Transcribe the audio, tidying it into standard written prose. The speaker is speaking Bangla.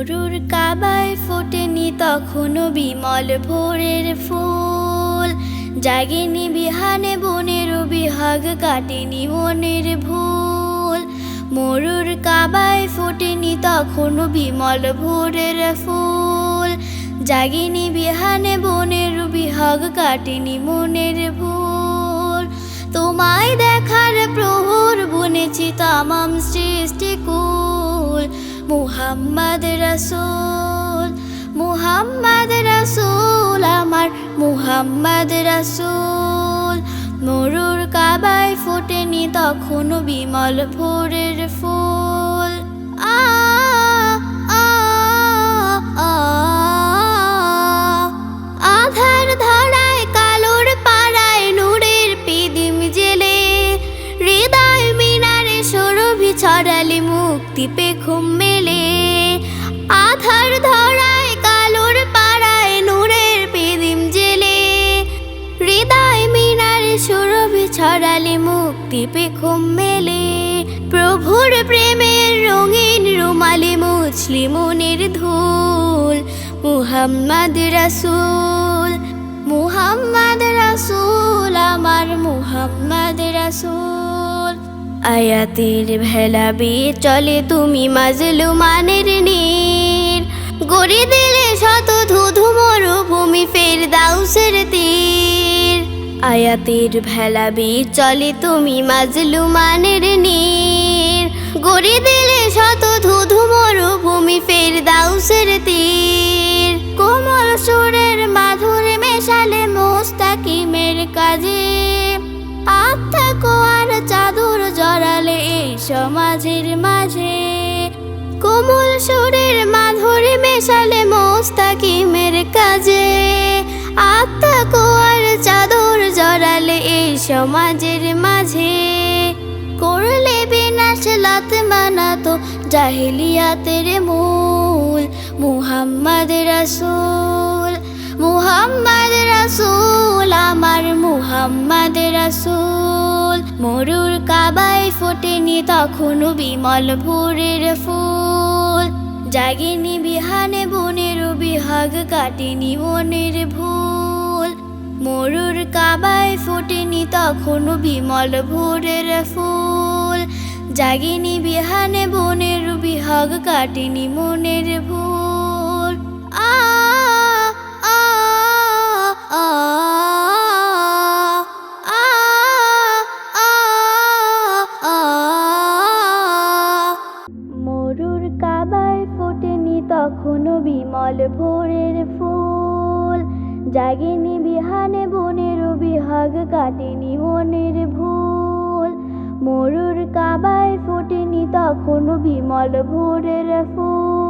মরুর কাবায় ফোটেনি তখনো বিমল ভোরের ফুল, জাগেনি বিহানে বনের বিহাগ, কাটেনি মনের ভুল। মরুর কাবায় ফোটেনি তখনো বিমল ভোরের ফুল, জাগেনি বিহানে বনের বিহাগ, কাটেনি মনের ভুল। তোমায় দেখার প্রহর বুনেছি তামাম সৃষ্টিকুল, মুহাম্মদ রাসূল, মুহাম্মদ রাসূল, আমার মুহাম্মদ রাসূল। মরুর কাবায় ফোটেনি তখনো বিমল ভোরের ফুল। আ আ আ আধার ধরায় কালোর পাড়ায় নূরের পিদিম জেলে, হৃদয় মিনারে সুরভি ছড়ালে মুক্তি পে ঘুম মেলে। আধার ধরায় কালোর পাড়ায় নূরের পিদিম জেলে, হৃদয় মিনারে সুরভি ছড়ালে মুক্তি পে ঘুম মেলে। প্রভুর প্রেমের রঙিন রুমালে মুছলি মনের ধুল, মুহাম্মদ রাসূল, মুহাম্মদ রাসূল, আমার মুহাম্মদ রাসূল। আয়াতের ভেলা বেয়ে চলে তুমি মাজলুমানের নীর, গড়ে দিলে শত ধুধু মরুভূমি ফেরদাউসের তীর। আয়াতের ভেলা বেয়ে চলে তুমি মাজলুমানের নীর, গড়ে দিলে শত ধুধু মরুভূমি ফেরদাউসের তীর। কোমল সুরের মাধুরী মেশালে মুস্তাকিমের কাজে, আত্মা কোয়ার চাদর জড়ালে এই সমাজের মাঝে। কোমল সুরের মাধুরী মেশালে মুস্তাকিমের কাজে, আত্মা কোয়ার চাদর জড়ালে এই সমাজের মাঝে। করলে বিনাশ লাত মানাতো জাহিলিয়াতের মূল, মুহাম্মদ রাসূল, মুহাম্মদ রাসূল, আমার মুহাম্মদ রাসূল। মরুর কাবায় ফোটেনি তখনো বিমল ভোরের ফুল, জাগেনি বিহানে বনের বিহাগ, কাটেনি মনের ভুল। মরুর কাবায় ফোটেনি তখনো বিমল ভোরের ফুল, জাগেনি বিহানে বনের বিহাগ, কাটেনি মনের ভুল। আ আ আ মরুর কাবায় ফোটেনি তখনো বিমল ভোরের ফুল, জাগেনি বিহানে বনের বিহাগ, কাটেনি মনের ভুল। মরুর কাবায় ফোটেনি তখনো বিমল ভোরের ফুল,